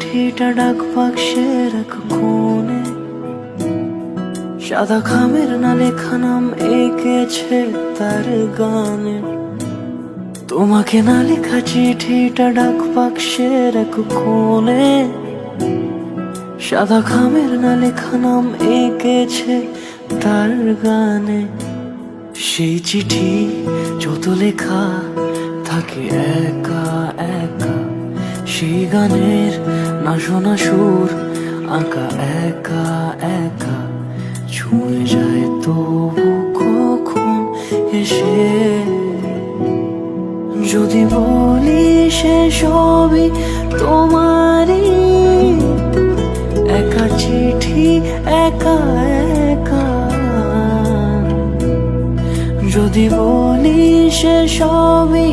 চিঠিটা ডাক বাক্সের এক কোণে, সাদা খামের না লেখা নাম এঁকেছে তার গানে। তোমাকে না লেখা চিঠিটা ডাক বাক্সের এক কোণে, সাদা খামের না লেখা নাম এঁকেছে তার গানে। সেই চিঠি যত লেখা থাকে একা একা, সেই গানের না শোনা সুর আঁকা একা একা, ছুঁয়ে যায় তবু কখন এসে। যদি বলি সে সবই তোমারই, একা চিঠি একা একা। যদি বলি সে সবই